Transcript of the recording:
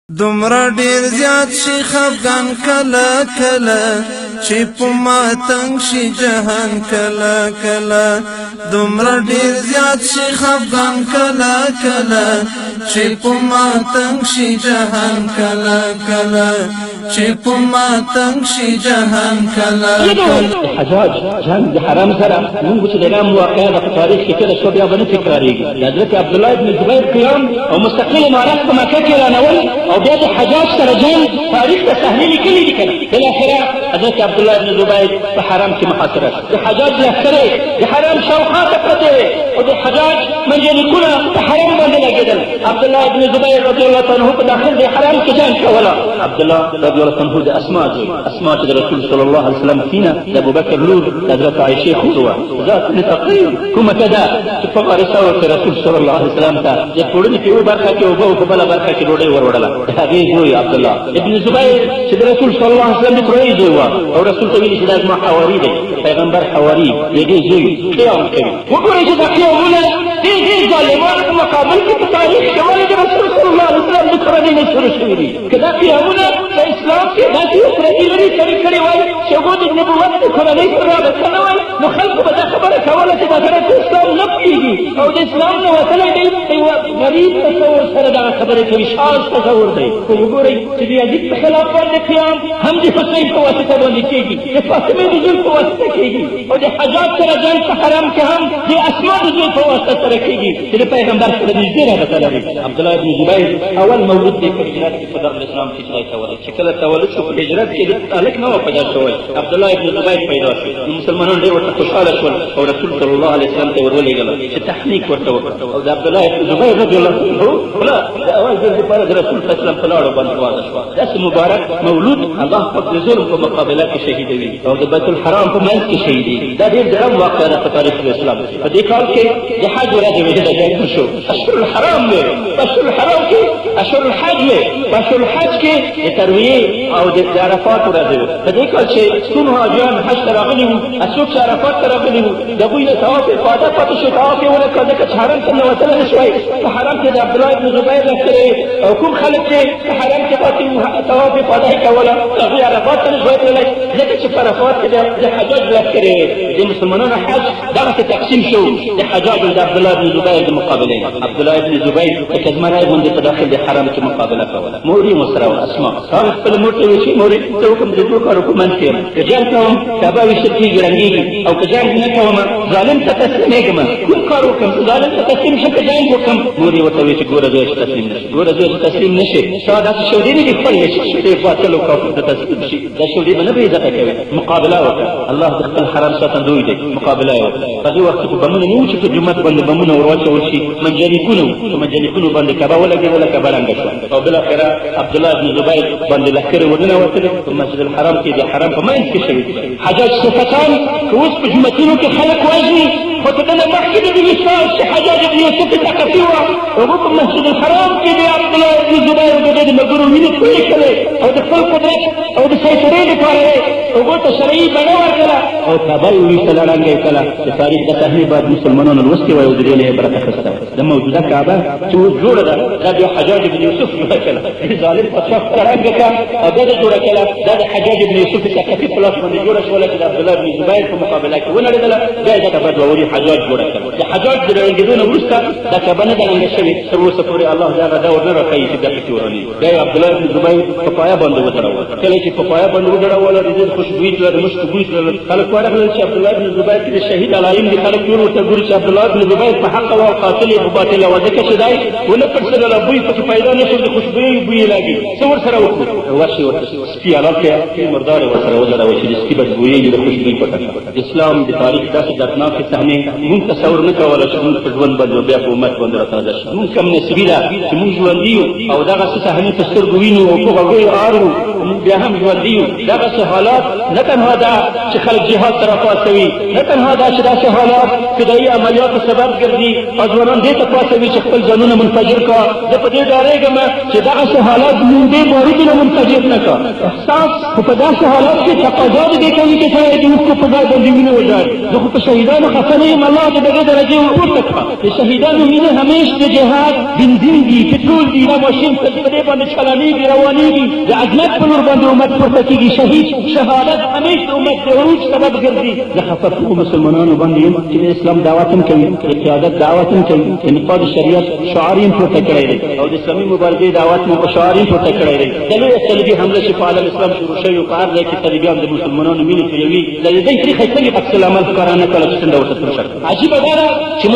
دومره ډیر زیات شي خفګان کله کله چې په ما تنګ شي جهان کله کله دومره ډیر زیات شي خفګان کله کله چې په ما تنګ شي جهان کله کله چې په ما تنګ شي جهان کله حجاج جنگ د حرام سره موږ چې دغه واقعه د تاریخ کې کله شو بیا باندې تکرارېږي حضرت عبدالله ابن زبیر قیام او مستقل امارات په مکه کې رانول او بیا د حجاج سره جنگ تاریخ ته صحنې لیکلي دي کنه بالاخره حضرت عبدالله ابن زبیر په حرام کې محاصره شو د حجاج لښکرې د حرام شاوخوا ته پرتې او د حجاج منجنیکونه په حرم باندې لګېدل عبدالله ابن زبیر رضی الله عنه په داخل د حرام کې جنگ کوله عبدالله رضی الله عنه د اسماء چې د رسول صلی الله علیه وسلم فينا د ابوبکر لور د حضرت عائشه خور وه ذات نتقین کومه ده چې په غرسه ورته رسول صلی الله علیه وسلم ته د ټولنې په یوه برخه کې اوبه او په بله برخه کې ډوډۍ وروړله د هغې زوی عبدالله ابن زبیر چې د رسول صلی الله علیه وسلم د تروۍ زوی وه او رسول ته ویلي چې دا زما حواري دی پیغمبر حواري د دې زوی قیام کوي وګورئ چې دا قیامونه دې ظالمانو په مقابل کې په تاریخ کې ولې د رسول صلی الله علیه وسلم د کورنۍ نه شروع شوي دي که دا قیامونه د اسلام کې داسې یو پردي لري سړي کړي وای چې هغوی د نبوت د کورنۍ سره رابطه نه وای نو خلکو به دا خبره کوله چې دا سره د اسلام نه پوهېږي او د اسلام نه وتلی دی په یوه غریب تصور سره دغه خبرې کوي شاذ تصور دی خو وګورئ چې د یزید په خلاف باندې قیام هم د حسین په واسطه باندې کېږي د فاطمې د زوی په واسطه کېږي او د حجاج سره جنګ په حرم کې هم د اسما د زوی په واسطه سره کېږي چې د پیغمبر سره نږدې رابطه لري عبدالله بن زبیر اول مولود دی په هجرت کې په دارالاسلام کې چې تولد چې کله تولد شو په هجرت کې هلک نه و پیدا شوی عبدالله ابن زبیر پیدا شو نو مسلمانان ډېر ورته خوشحاله شول او رسول صلی الله علیه وسلم ته ورولېږله چې تحنیک ورته وکړه او د عبدالله ابن زبیر رضی الله عنه خلا د اول ځل لپاره د رسول صلی الله علیه وسلم په لاړو باندې واده شوه داسې مبارک مولود الله پاک د ظلم په مقابله کې شهیدوي او د بیت الحرام په منځ کې شهیدېږي دا ډېر ګرم واقعه ده په تاریخ اسلام په دې کال کې د حج ورځ وجده جنګ شو اشهر الحرام دی اشهر الحرام کې اشهر الحج دی په اشهر الحج کې د ترویې او د عرفات ورځ وه په دې کال چې څومره حاجیان حج ته راغلي وو څوک چې عرفات ته راغلي وو د هغوی نه طواف یې پاته پاتې شو طواف یې ونه کړ ځکه چې حرم ته ننوتلی نه شوی په حرم کې د عبدالله ابن زبیر لښکرې او کوم خلک چې په حرم کې پاتې وو طواف یې پاته یې کوله هغوی عرفات ته نه شوی تللی ځکه چې په عرفات کې د حجاج لښکرې د مسلمانانو حج دغسې تقسیم شو د حجاج او د عبدالله ابن زبیر د مقابلې عبدالله ابن زبیر لکه زمری غوندې په داخل د حرم کې مقابله کوله مور یې ورسره وه اسما هغه خپله مور ته ویل چې مورې زه حکم د دوه کارو په منځ کې یم که جنګ کوم کعبه ویشتل کېږي ړنګېږي او که جنګ نه کوم ظالم ته تسلیمېږم کوم کار وکړم ظالم ته تسلیم شم که جنګ وکړم مور یې ورته ویل چې ګوره زویه چې تسلیم نه شي ګوره زویه چې تسلیم نه شي ستا داسې شودې نه دي خپل چې شودې باطل او کافر ته تسلیم شي دا شودې به نه به عزته کوي مقابله وکړه الله د خپل حرم ساتندوی دی مقابله یې وکړه په دې وخت کې بمونه نه وو چې په جومات باندې بمونه ور واچول شي منجنیکونه وو په منجنیکونو باندې کعبه ولګېدله کعبه ړنګه شوه او بالاخره عبدالله بن زبیر باندې لښکرې ورننوتلې په مسجد الحرام کې د حرم په منځ کې شوي حجاج صفتان که اوس په جوماتونو کې خلک وژني خو د ده نه مخکې د دې مثال چې حجاج ابن یوسف ثقفي وه هغه په مسجد الحرام کې د عبدالله بن زبیر د دې د ملګرو وینې تویې کړې او د خپل قدرت او د سیطرې لپاره یې هغو ته شرعي بڼه ورکړه او کعبه یې ویستله ړنګه یې کړله د تاریخ د صحنې باید مسلمانانو لوستې وای او د دې نه عبرت اخیسته د موجوده کعبه چې اوس جوړه ده دا د حجاج ابن یوسف جوړه کړله ظالم پادشاه خپله ړنګه کړه او دا ده جوړه کړله دا د حجاج ابن یوسف ثقفي په لاس باندې جوړه شوله چې د عبدالله بن زبیر په مقابله کې ونړېدله بیا یې دا کعبه دوولي حجاج جوړه کړه د حجاج د ړنګېدو نه وروسته دا کعبه نه ده ړنګه شوې تر اوسه پورې الله دغه دا ورنه راښیي چې دا پکې ورانېږي بیا یې عبدالله بن زبیر په پایه باندې وځړوله کله چې په پایه باندې وځړوله د دې خوشبویي تلله د مشکو بوی تلله خلک ورغلل چې عبدالله بن زبیر کې د شهید علاییم دي خلک ټول ورته ګوري چې عبدالله بن زبیر په حق وه او قاتل یې په باطل وه ځکه چې دی ونه پړسېدله بوی پکې پیدا نه شو د خوشبویۍ بوی یې لاګي څه ورسره وکړو ورشي ورته سپي علاقې مردار یې ورسره وځړوئ چې د سپي بدبویۍ د خوشبویۍ پټه اسلام د تاریخ داسې دردناکې صحنې مونږ تصور نه کوله چې مونږ په ژوند باندې بیا په امت باندې راتازه شي مونږ کم نصیبي ده چې مونږ ژوندي یو او دغسې صحنې په سترګو وینو او په غوږو یې اورو مونږ بیا هم ژوندي راضي یو دغسې حالات نه تنها دا چې خلک جهاد ته راپاڅوي نه تنها دا چې داسې حالات فدایي عملیاتو سبب ګرځي او ځوانان دې ته پاڅوي چې خپل ځانونه منفجر کا زه په دې ډارېږم چې دغسې حالات زموږ دې باروتونه منفجر نه کا احساس خو په داسې حالات کې تقاضا د دې کوي چې سړی د اوښکو په ځای باندې وینه وژاړي زه خو په شهیدانو خفه نه یم الله دې دغې درجې ورپورته کړه د شهیدانو وینې همیش د جهاد بنزین دي پټرول دي دا ماشین په دې باندې چلانېږي روانېږي د عظمت په لور باندې امت پورته کېږي شهید شهادت همیش د امت د عروج سبب ګرځي زه خفه په مسلمانانو باندې یم چې د اسلام دعوت هم کوي د قیادت دعوت هم کوي انقاذ شریعت شعار یې پورته کړی دی او د اسلامي مبارزې دعوت مو په شعار یې پورته کړی دی د لویه صلیبي حمله چې په عالم اسلام شروع شوې په هر ځای کې صلیبیان د مسلمانانو مینې تویوي د دې تاریخ یې عکس العمل ښکاره نه کړه چې څنګه ورته تېر شوه عجیبه دا ده چې